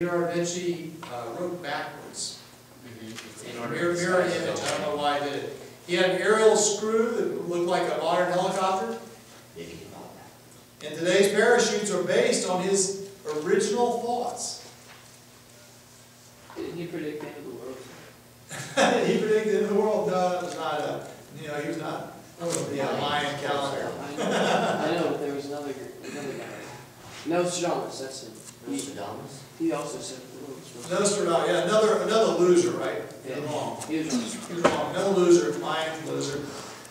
Leonardo da Vinci wrote backwards. Mirror image. I don't know why I did it. He had an aerial screw that looked like a modern helicopter. And today's parachutes are based on his original thoughts. Did he predict the end of the world? Did he predict the end of the world? No, that was not a, he was not the Mayan calendar. I know, but there was another guy. Nostradamus, that's him. Nostradamus? He also said the world was supposed Nostradamus, yeah, another loser, right? Yeah. He was wrong. He was wrong. He was wrong. Another loser, Mayan loser.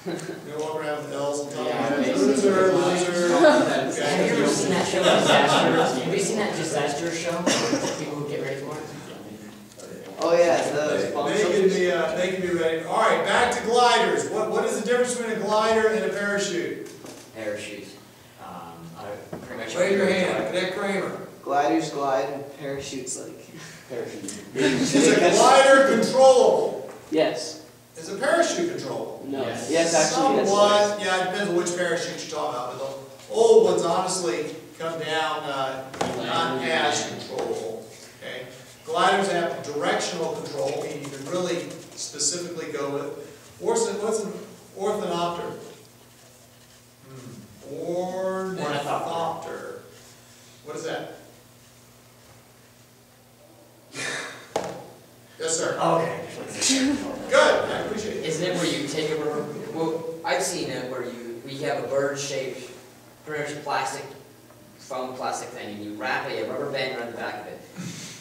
You walk around with L's and talk about loser. Have you ever seen that show, Disaster? Have you seen that Disaster show? People who get ready for it? Oh yeah, They can be ready. All right, back to gliders. What is the difference between a glider and a parachute? Parachute. Pretty much. Wave your hand, Cadet Kramer. gliders glide and parachutes like. Is a glider controllable? Yes. Is a parachute controllable? No. Yes, actually. Somewhat. Yeah, it depends on which parachute you're talking about. But the old ones honestly come down not as controllable. Okay. Gliders have directional control, meaning you can really specifically go with. What's an ornithopter? Ornithopter. What is that? Yes, sir. Okay. Good. I appreciate it. Isn't it where you take a rubber? Well, I've seen it where you have a bird-shaped, pretty much plastic, foam plastic thing, and you wrap a rubber band around the back of it,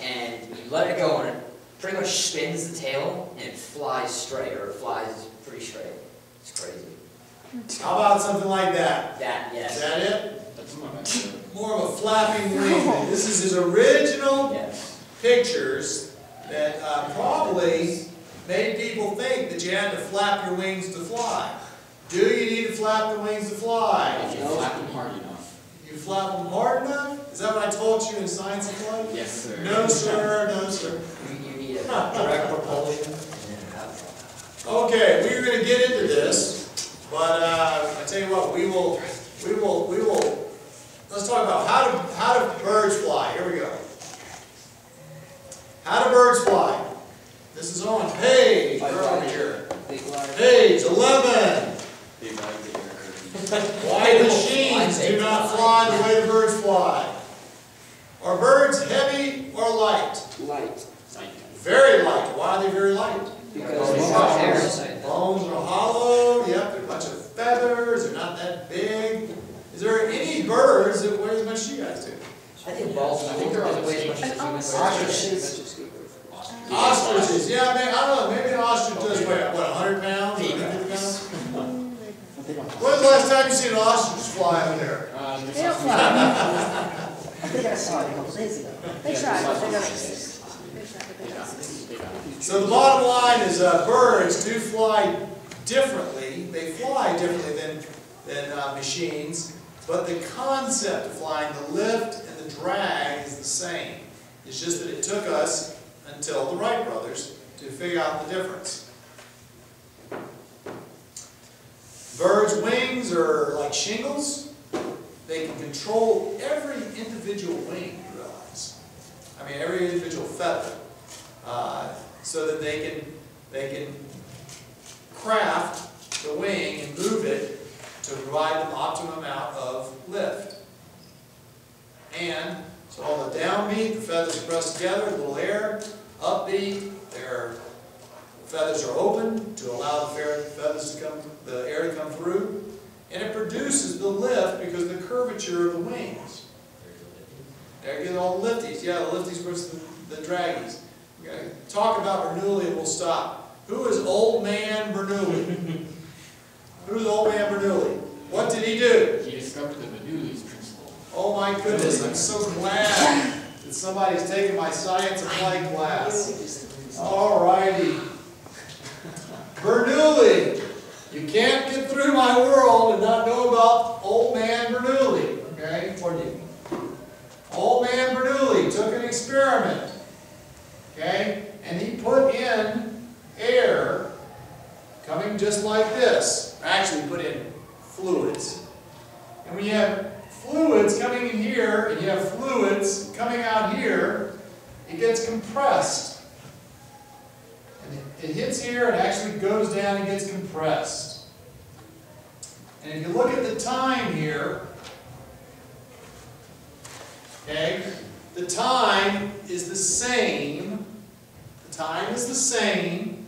and you let it go, and it pretty much spins the tail, and it flies straight, or it flies pretty straight. It's crazy. How about something like that? That, yes. Is that it? That's more of a flapping wing. This is his original pictures that probably made people think that you had to flap your wings to fly. Do you need to flap the wings to fly? If you flap them hard enough. You flap them hard enough? Is that what I taught you in science and flight? Yes, sir. No, sir. No, sir. You need a direct propulsion. Okay, we're going to get into this, but I tell you what, we will. Let's talk about how do birds fly. Here we go. How do birds fly? This is on page. Page 11. Why machines do not fly the way the birds fly? Are birds heavy or light? Light. Very light. Why are they very light? Because Bones are hollow. Yep, they're a bunch of feathers. They're not that big. Is there any birds that weigh as much as you guys do? I think balls. I think they're all the way as much as Ostriches. Ostriches. Yeah, I don't know. Maybe an ostrich does weigh, what, 100 pounds? 150 pounds? When was the last time you seen an ostrich fly up there? They don't fly. I think I saw it a couple days ago. They tried, but they don't succeed. So the bottom line is birds do fly differently. They fly differently than machines, but the concept of flying, the lift and the drag is the same. It's just that it took us until the Wright brothers to figure out the difference. Birds' wings are like shingles. They can control every individual wing, you realize. I mean, every individual feather. So that they can craft the wing and move it to provide the optimum amount of lift. And so on the downbeat, the feathers are pressed together, a little air. Upbeat, their feathers are open to allow the air to come through. And it produces the lift because of the curvature of the wings. There you get all the lifties. Yeah, the lifties versus the draggies. We're going to talk about Bernoulli and we'll stop. Who is Old Man Bernoulli? Who's Old Man Bernoulli? What did he do? He discovered the Bernoulli's principle. Oh my goodness, I'm so glad that somebody's taken my science and flight class. All righty. Bernoulli. You can't get through my world and not know about Old Man Bernoulli. Okay? Old Man Bernoulli took an experiment. Okay? And he put in air coming just like this. Actually, put in fluids. And when you have fluids coming in here and you have fluids coming out here, it gets compressed. And it hits here and actually goes down and gets compressed. And if you look at the time here, okay, the time is the same. The time is the same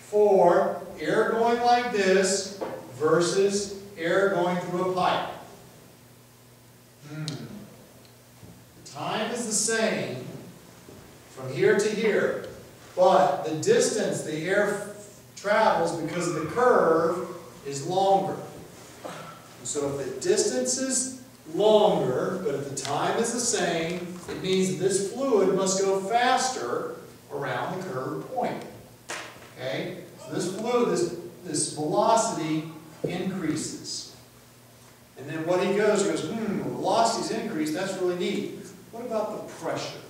for air going like this versus air going through a pipe. The time is the same from here to here, but the distance the air travels because of the curve is longer. So if the distance is longer, but if the time is the same, it means that this fluid must go faster around the curved point. Okay? So this fluid, this velocity increases. And then what he goes, velocity's increased, that's really neat. What about the pressure?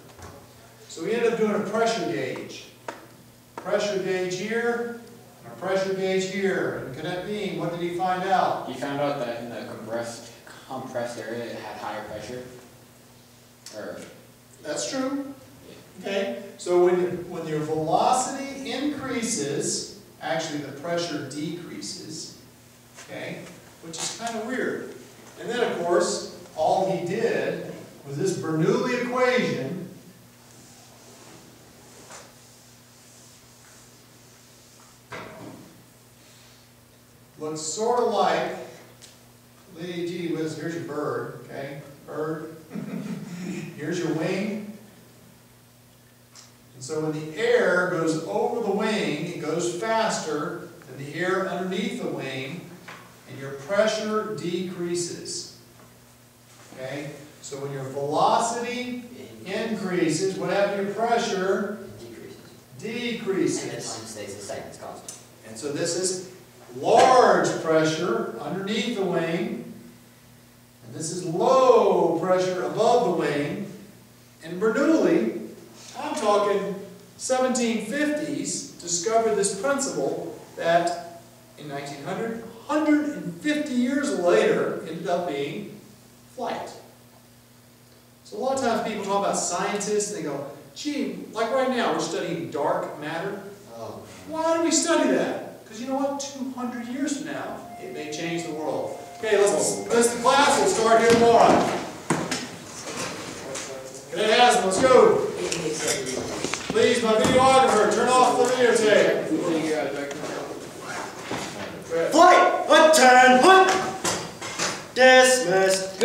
So we ended up doing a pressure gauge. Pressure gauge here, and a pressure gauge here. And Cadet Beam, what did he find out? He found out that in the compressed area it had higher pressure. That's true. Okay, so when your velocity increases, actually the pressure decreases. Okay, which is kind of weird. And then of course, all he did was this Bernoulli equation. Looks sort of like, gee whiz, here's your bird, okay? Bird. Here's your wing. And so when the air goes over the wing, it goes faster than the air underneath the wing, and your pressure decreases. Okay? So when your velocity increases, what happens to your pressure? It decreases. Decreases. And the time stays the same, it's constant. And so this is large pressure underneath the wing, and this is low pressure above the wing. And Bernoulli, I'm talking 1750s, discovered this principle that in 1900, 150 years later, ended up being flight. So a lot of times people talk about scientists and they go, gee, like right now we're studying dark matter. Oh. Why do we study that? Because you know what? 200 years from now, it may change the world. Okay, let's the class. We'll start here tomorrow. Cadet Haslam, let's go. Please, my videographer, turn off the videotape. Flight! Attend! Dismissed!